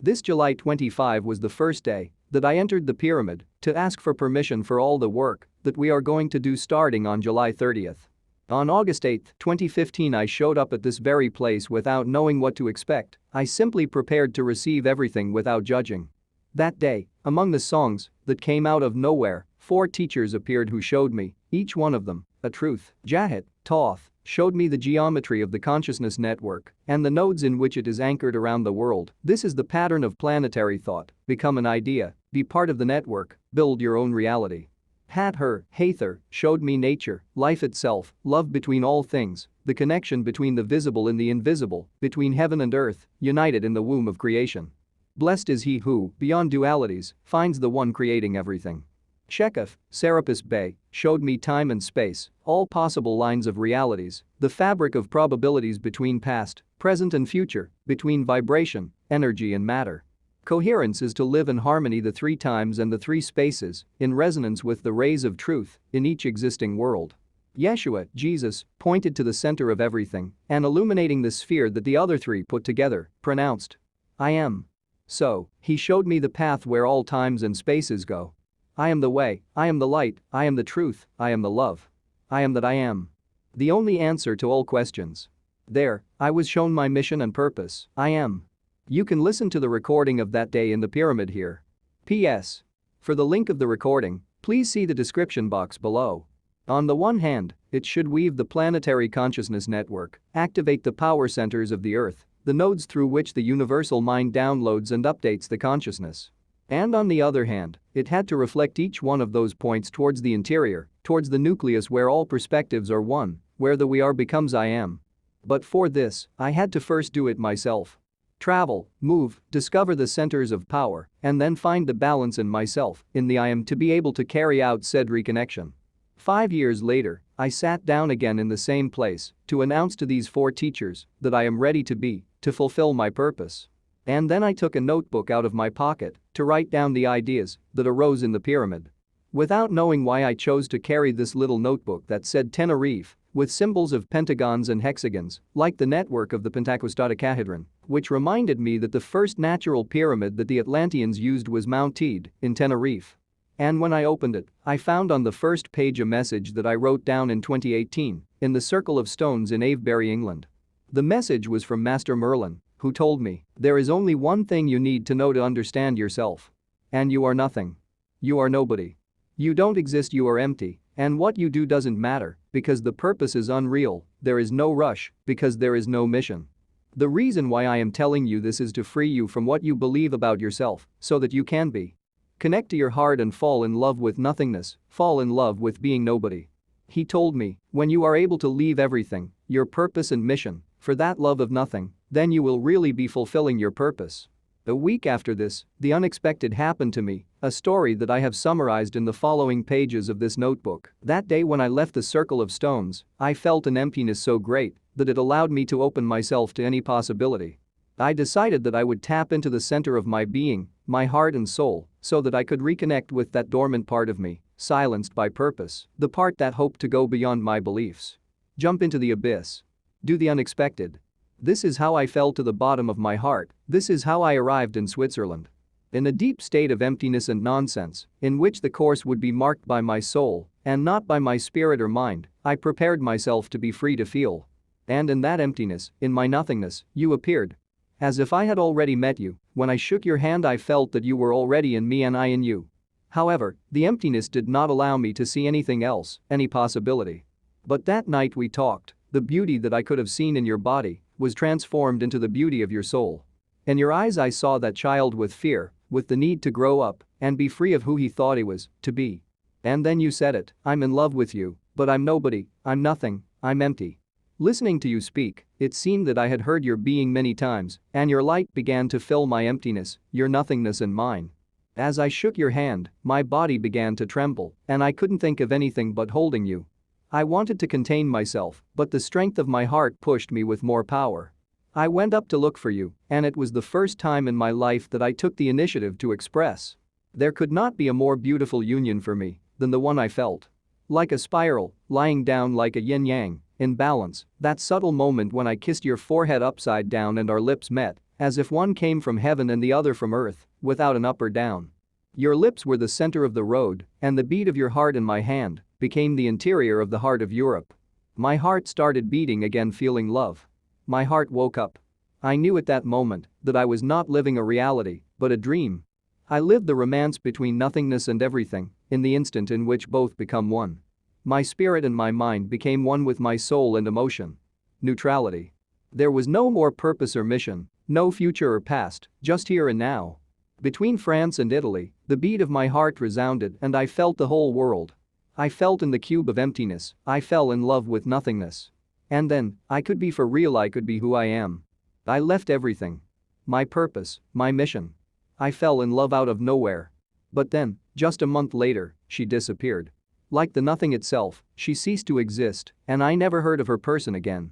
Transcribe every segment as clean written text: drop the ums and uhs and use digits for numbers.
This July 25 was the first day that I entered the pyramid to ask for permission for all the work that we are going to do starting on July 30th. On August 8, 2015, I showed up at this very place without knowing what to expect. I simply prepared to receive everything without judging. That day, among the songs that came out of nowhere, 4 teachers appeared who showed me, each one of them, a truth. Jahit, Thoth, showed me the geometry of the consciousness network and the nodes in which it is anchored around the world. This is the pattern of planetary thought. Become an idea, be part of the network, build your own reality. Hather showed me nature, life itself, love between all things, the connection between the visible and the invisible, between heaven and earth, united in the womb of creation. Blessed is he who, beyond dualities, finds the one creating everything. Shekef, Serapis Bey, showed me time and space, all possible lines of realities, the fabric of probabilities between past, present and future, between vibration, energy and matter. Coherence is to live in harmony the 3 times and the 3 spaces, in resonance with the rays of truth in each existing world. Yeshua, Jesus, pointed to the center of everything and illuminating the sphere that the other 3 put together, pronounced, I am. So, he showed me the path where all times and spaces go. I am the way, I am the light, I am the truth, I am the love. I am that I am. The only answer to all questions. There, I was shown my mission and purpose, I am. You can listen to the recording of that day in the pyramid here. P.S. For the link of the recording, please see the description box below. On the one hand, it should weave the planetary consciousness network, activate the power centers of the earth, the nodes through which the universal mind downloads and updates the consciousness. And on the other hand, it had to reflect each one of those points towards the interior, towards the nucleus where all perspectives are one, where the we are becomes I am. But for this, I had to first do it myself. Travel, move, discover the centers of power, and then find the balance in myself, in the I am to be able to carry out said reconnection. 5 years later, I sat down again in the same place to announce to these 4 teachers that I am ready to fulfill my purpose. And then I took a notebook out of my pocket to write down the ideas that arose in the pyramid. Without knowing why I chose to carry this little notebook that said Tenerife, with symbols of pentagons and hexagons, like the network of the pentacostodecahedron, which reminded me that the first natural pyramid that the Atlanteans used was Mount Teide in Tenerife. And when I opened it, I found on the first page a message that I wrote down in 2018 in the Circle of Stones in Avebury, England. The message was from Master Merlin, who told me, there is only one thing you need to know to understand yourself. And you are nothing. You are nobody. You don't exist, you are empty, and what you do doesn't matter, because the purpose is unreal, there is no rush, because there is no mission. The reason why I am telling you this is to free you from what you believe about yourself, so that you can be. Connect to your heart and fall in love with nothingness, fall in love with being nobody. He told me, when you are able to leave everything, your purpose and mission, for that love of nothing, then you will really be fulfilling your purpose. A week after this, the unexpected happened to me, a story that I have summarized in the following pages of this notebook. That day when I left the Circle of Stones, I felt an emptiness so great that it allowed me to open myself to any possibility. I decided that I would tap into the center of my being, my heart and soul, so that I could reconnect with that dormant part of me, silenced by purpose, the part that hoped to go beyond my beliefs. Jump into the abyss. Do the unexpected. This is how I fell to the bottom of my heart, this is how I arrived in Switzerland. In a deep state of emptiness and nonsense, in which the course would be marked by my soul and not by my spirit or mind, I prepared myself to be free to feel. And in that emptiness, in my nothingness, you appeared. As if I had already met you, when I shook your hand I felt that you were already in me and I in you. However, the emptiness did not allow me to see anything else, any possibility. But that night we talked, the beauty that I could have seen in your body was transformed into the beauty of your soul. In your eyes I saw that child with fear, with the need to grow up and be free of who he thought he was to be. And then you said it, I'm in love with you, but I'm nobody, I'm nothing, I'm empty. Listening to you speak, it seemed that I had heard your being many times, and your light began to fill my emptiness, your nothingness and mine. As I shook your hand, my body began to tremble, and I couldn't think of anything but holding you. I wanted to contain myself, but the strength of my heart pushed me with more power. I went up to look for you, and it was the first time in my life that I took the initiative to express. There could not be a more beautiful union for me than the one I felt. Like a spiral, lying down like a yin-yang, in balance, that subtle moment when I kissed your forehead upside down and our lips met, As if one came from heaven and the other from earth, without an up or down. Your lips were the center of the road, and the beat of your heart in my hand became the interior of the heart of Europe. My heart started beating again, feeling love. My heart woke up. I knew at that moment that I was not living a reality, but a dream. I lived the romance between nothingness and everything, in the instant in which both become one. My spirit and my mind became one with my soul and emotion. Neutrality. There was no more purpose or mission, no future or past, just here and now. Between France and Italy, the beat of my heart resounded and I felt the whole world. I felt in the cube of emptiness, I fell in love with nothingness. And then, I could be for real, I could be who I am. I left everything. My purpose, my mission. I fell in love out of nowhere. But then, just a month later, she disappeared. Like the nothing itself, she ceased to exist, and I never heard of her person again.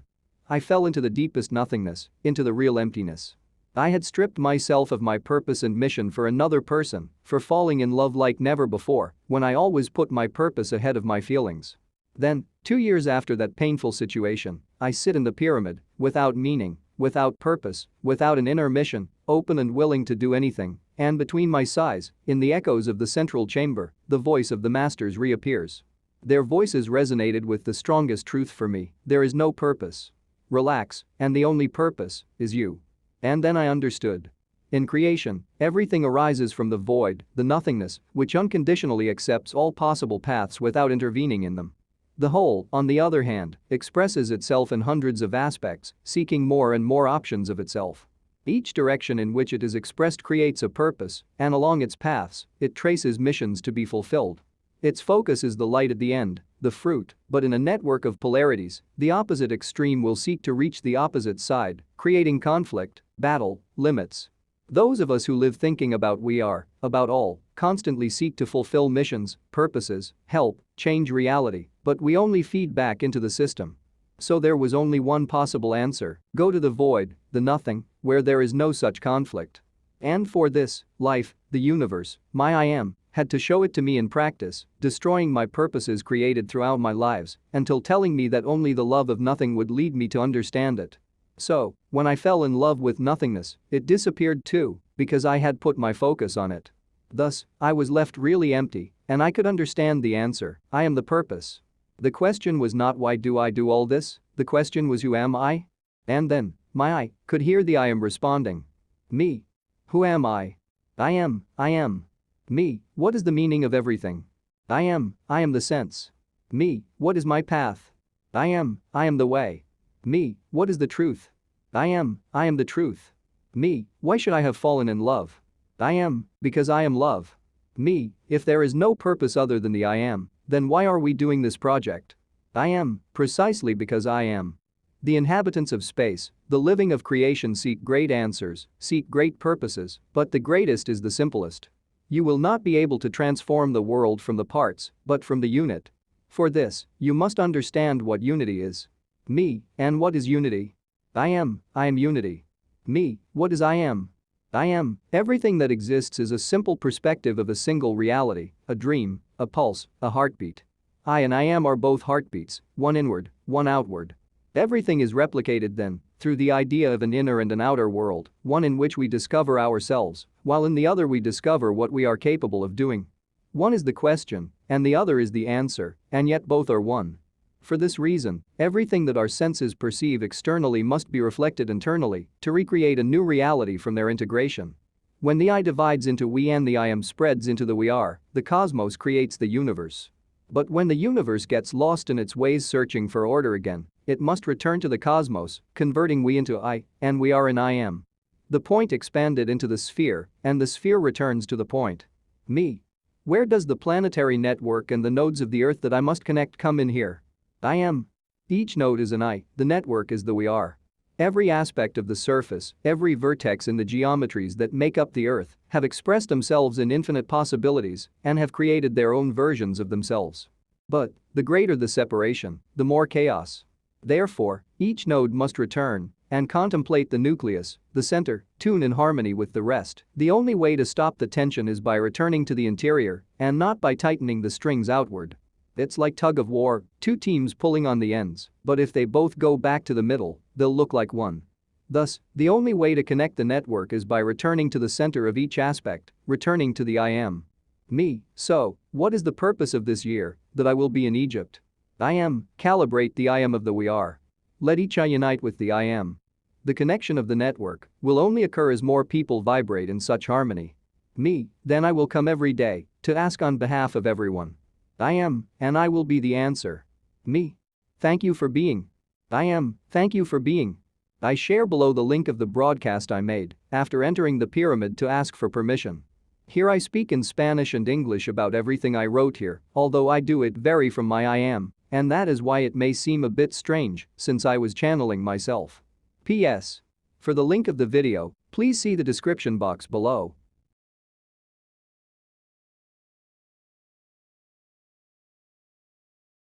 I fell into the deepest nothingness, into the real emptiness. I had stripped myself of my purpose and mission for another person, for falling in love like never before, when I always put my purpose ahead of my feelings. Then, 2 years after that painful situation, I sit in the pyramid, without meaning, without purpose, without an inner mission, open and willing to do anything, and between my sighs, in the echoes of the central chamber, the voice of the masters reappears. Their voices resonated with the strongest truth for me: there is no purpose. Relax, and the only purpose is you. And then I understood. In creation, everything arises from the void, the nothingness, which unconditionally accepts all possible paths without intervening in them. The whole, on the other hand, expresses itself in hundreds of aspects, seeking more and more options of itself. Each direction in which it is expressed creates a purpose, and along its paths, it traces missions to be fulfilled. Its focus is the light at the end, the fruit, but in a network of polarities, the opposite extreme will seek to reach the opposite side, creating conflict, battle, limits. Those of us who live thinking about we are, about all, constantly seek to fulfill missions, purposes, help, change reality, but we only feed back into the system. So there was only one possible answer: go to the void, the nothing, where there is no such conflict. And for this, life, the universe, my I am, had to show it to me in practice, destroying my purposes created throughout my lives, until telling me that only the love of nothing would lead me to understand it. So, when I fell in love with nothingness, it disappeared too, because I had put my focus on it. Thus, I was left really empty, and I could understand the answer: I am the purpose. The question was not why do I do all this, the question was who am I? And then, my I could hear the I am responding. Me. Who am I? I am. Me, what is the meaning of everything? I am the sense. Me, what is my path? I am the way. Me, what is the truth? I am the truth. Me, why should I have fallen in love? I am, because I am love. Me, if there is no purpose other than the I am, then why are we doing this project? I am, precisely because I am. The inhabitants of space, the living of creation seek great answers, seek great purposes, but the greatest is the simplest. You will not be able to transform the world from the parts, but from the unit. For this, you must understand what unity is. Me, and what is unity? I am unity. Me, what is I am? I am, everything that exists is a simple perspective of a single reality, a dream, a pulse, a heartbeat. I and I am are both heartbeats, one inward, one outward. Everything is replicated then, through the idea of an inner and an outer world, one in which we discover ourselves, while in the other we discover what we are capable of doing. One is the question, and the other is the answer, and yet both are one. For this reason, everything that our senses perceive externally must be reflected internally to recreate a new reality from their integration. When the I divides into we and the I am spreads into the we are, the cosmos creates the universe. But when the universe gets lost in its ways searching for order again, it must return to the cosmos, converting we into I, and we are in I am. The point expanded into the sphere, and the sphere returns to the point. Me. Where does the planetary network and the nodes of the earth that I must connect come in here? I am. Each node is an I, the network is the we are. Every aspect of the surface, every vertex in the geometries that make up the earth have expressed themselves in infinite possibilities and have created their own versions of themselves. But, the greater the separation, the more chaos. Therefore, each node must return and contemplate the nucleus, the center, tune in harmony with the rest. The only way to stop the tension is by returning to the interior and not by tightening the strings outward. It's like tug of war, two teams pulling on the ends, but if they both go back to the middle, they'll look like one. Thus, the only way to connect the network is by returning to the center of each aspect, returning to the I am. Me. So, what is the purpose of this year that I will be in Egypt? I am, calibrate the I am of the we are. Let each I unite with the I am. The connection of the network will only occur as more people vibrate in such harmony. Me, then I will come every day to ask on behalf of everyone. I am, and I will be the answer. Me. Thank you for being. I am, thank you for being. I share below the link of the broadcast I made after entering the pyramid to ask for permission. Here I speak in Spanish and English about everything I wrote here, although I do it vary from my I am, and that is why it may seem a bit strange since I was channeling myself. P.S. For the link of the video, please see the description box below.